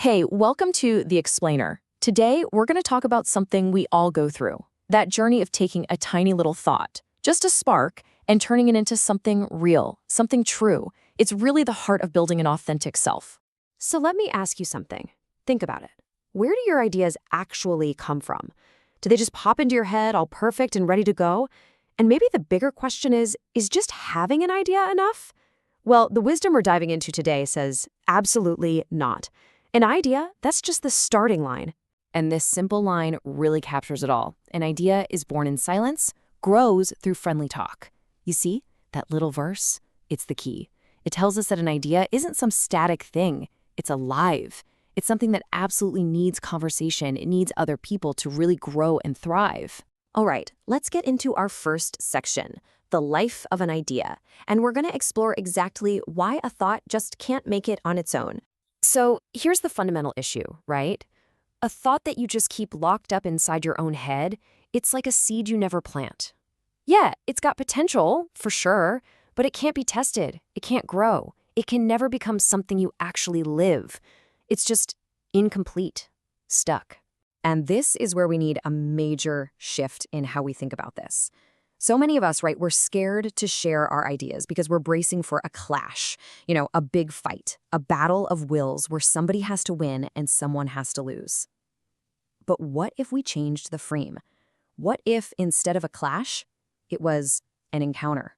Hey, welcome to The Explainer. Today, we're going to talk about something we all go through, that journey of taking a tiny little thought, just a spark, and turning it into something real, something true. It's really the heart of building an authentic self. So let me ask you something. Think about it. Where do your ideas actually come from? Do they just pop into your head all perfect and ready to go? And maybe the bigger question is just having an idea enough? Well, the wisdom we're diving into today says absolutely not. An idea, that's just the starting line. And this simple line really captures it all. An idea is born in silence, grows through friendly talk. You see, that little verse? It's the key. It tells us that an idea isn't some static thing. It's alive. It's something that absolutely needs conversation. It needs other people to really grow and thrive. All right, let's get into our first section, the life of an idea. And we're going to explore exactly why a thought just can't make it on its own. So here's the fundamental issue, right? A thought that you just keep locked up inside your own head, it's like a seed you never plant. Yeah, it's got potential, for sure, but it can't be tested. It can't grow. It can never become something you actually live. It's just incomplete, stuck. And this is where we need a major shift in how we think about this. So many of us, right, we're scared to share our ideas because we're bracing for a clash, a big fight, a battle of wills where somebody has to win and someone has to lose. But what if we changed the frame? What if instead of a clash, it was an encounter?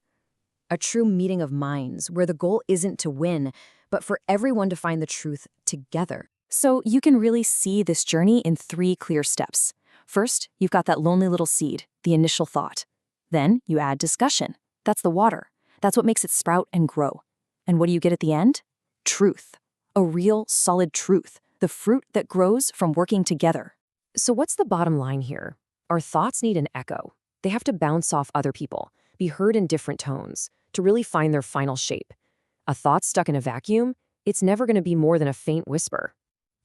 A true meeting of minds where the goal isn't to win, but for everyone to find the truth together. So you can really see this journey in 3 clear steps. First, you've got that lonely little seed, the initial thought. Then you add discussion. That's the water. That's what makes it sprout and grow. And what do you get at the end? Truth. A real, solid truth. The fruit that grows from working together. So what's the bottom line here? Our thoughts need an echo. They have to bounce off other people, be heard in different tones, to really find their final shape. A thought stuck in a vacuum, it's never going to be more than a faint whisper.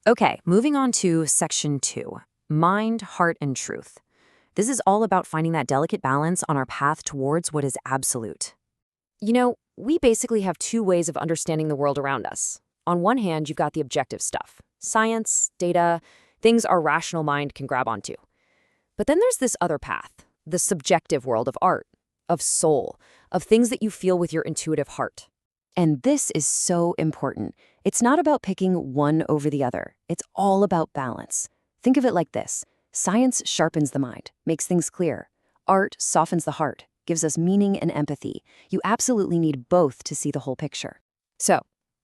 Okay, moving on to section 2, mind, heart, and truth. This is all about finding that delicate balance on our path towards what is absolute. We basically have 2 ways of understanding the world around us. On one hand, you've got the objective stuff, science, data, things our rational mind can grab onto. But then there's this other path, the subjective world of art, of soul, of things that you feel with your intuitive heart. And this is so important. It's not about picking one over the other. It's all about balance. Think of it like this. Science sharpens the mind, makes things clear. Art softens the heart, gives us meaning and empathy. You absolutely need both to see the whole picture. So,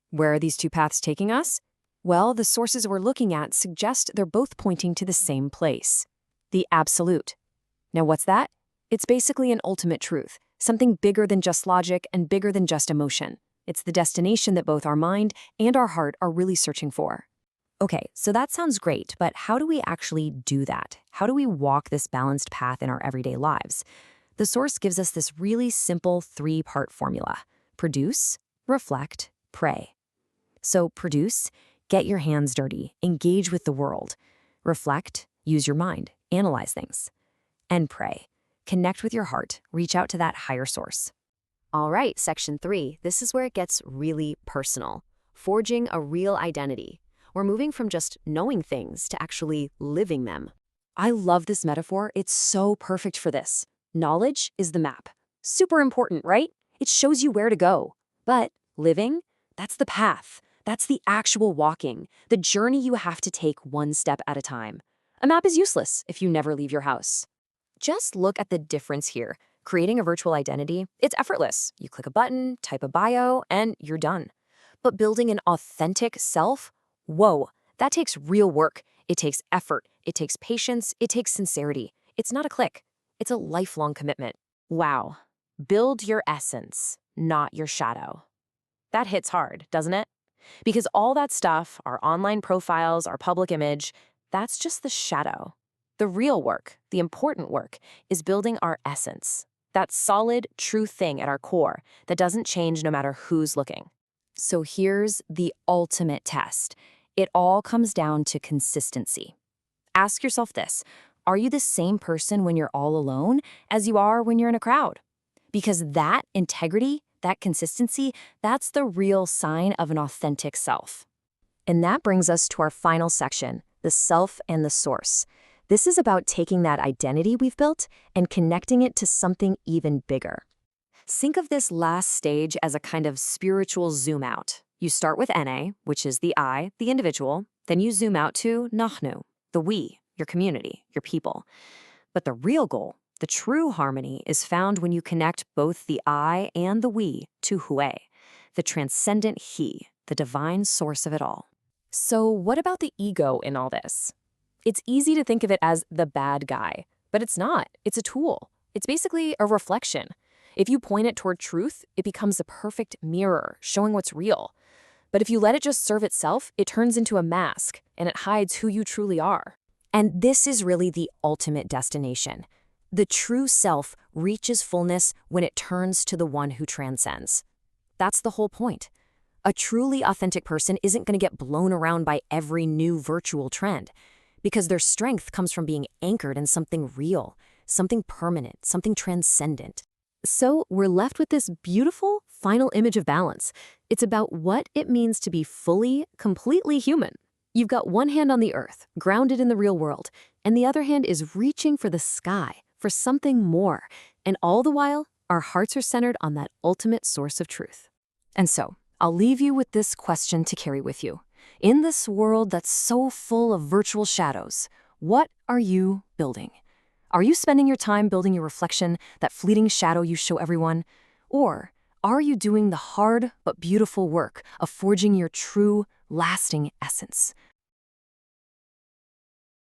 where are these 2 paths taking us? Well, the sources we're looking at suggest they're both pointing to the same place, the absolute. Now, what's that? It's basically an ultimate truth, something bigger than just logic and bigger than just emotion. It's the destination that both our mind and our heart are really searching for. Okay, so that sounds great, but how do we actually do that? How do we walk this balanced path in our everyday lives? The source gives us this really simple 3-part formula. Produce, reflect, pray. So produce, get your hands dirty, engage with the world. Reflect, use your mind, analyze things. And pray, connect with your heart, reach out to that higher source. All right, section 3, this is where it gets really personal. Forging a real identity. We're moving from just knowing things to actually living them. I love this metaphor. It's so perfect for this. Knowledge is the map. Super important, right? It shows you where to go. But living, that's the path. That's the actual walking, the journey you have to take one step at a time. A map is useless if you never leave your house. Just look at the difference here. Creating a virtual identity, it's effortless. You click a button, type a bio, and you're done. But building an authentic self, whoa, that takes real work. It takes effort. It takes patience. It takes sincerity. It's not a click. It's a lifelong commitment. Wow. Build your essence, not your shadow. That hits hard, doesn't it? Because all that stuff, our online profiles, our public image, that's just the shadow. The real work, the important work, is building our essence. That solid, true thing at our core that doesn't change no matter who's looking. So here's the ultimate test. It all comes down to consistency. Ask yourself this, are you the same person when you're all alone as you are when you're in a crowd? Because that integrity, that consistency, that's the real sign of an authentic self. And that brings us to our final section, the self and the source. This is about taking that identity we've built and connecting it to something even bigger. Think of this last stage as a kind of spiritual zoom out. You start with NA, which is the I, the individual, then you zoom out to Nahnu, the we, your community, your people. But the real goal, the true harmony, is found when you connect both the I and the we to Hue, the transcendent He, the divine source of it all. So what about the ego in all this? It's easy to think of it as the bad guy, but it's not. It's a tool. It's basically a reflection. If you point it toward truth, it becomes a perfect mirror, showing what's real. But if you let it just serve itself, it turns into a mask, and it hides who you truly are. And this is really the ultimate destination. The true self reaches fullness when it turns to the one who transcends. That's the whole point. A truly authentic person isn't going to get blown around by every new virtual trend, because their strength comes from being anchored in something real, something permanent, something transcendent. So we're left with this beautiful final image of balance. It's about what it means to be fully, completely human. You've got one hand on the earth, grounded in the real world, and the other hand is reaching for the sky, for something more. And all the while, our hearts are centered on that ultimate source of truth. And so, I'll leave you with this question to carry with you. In this world that's so full of virtual shadows, what are you building? Are you spending your time building your reflection, that fleeting shadow you show everyone? Or are you doing the hard but beautiful work of forging your true, lasting essence?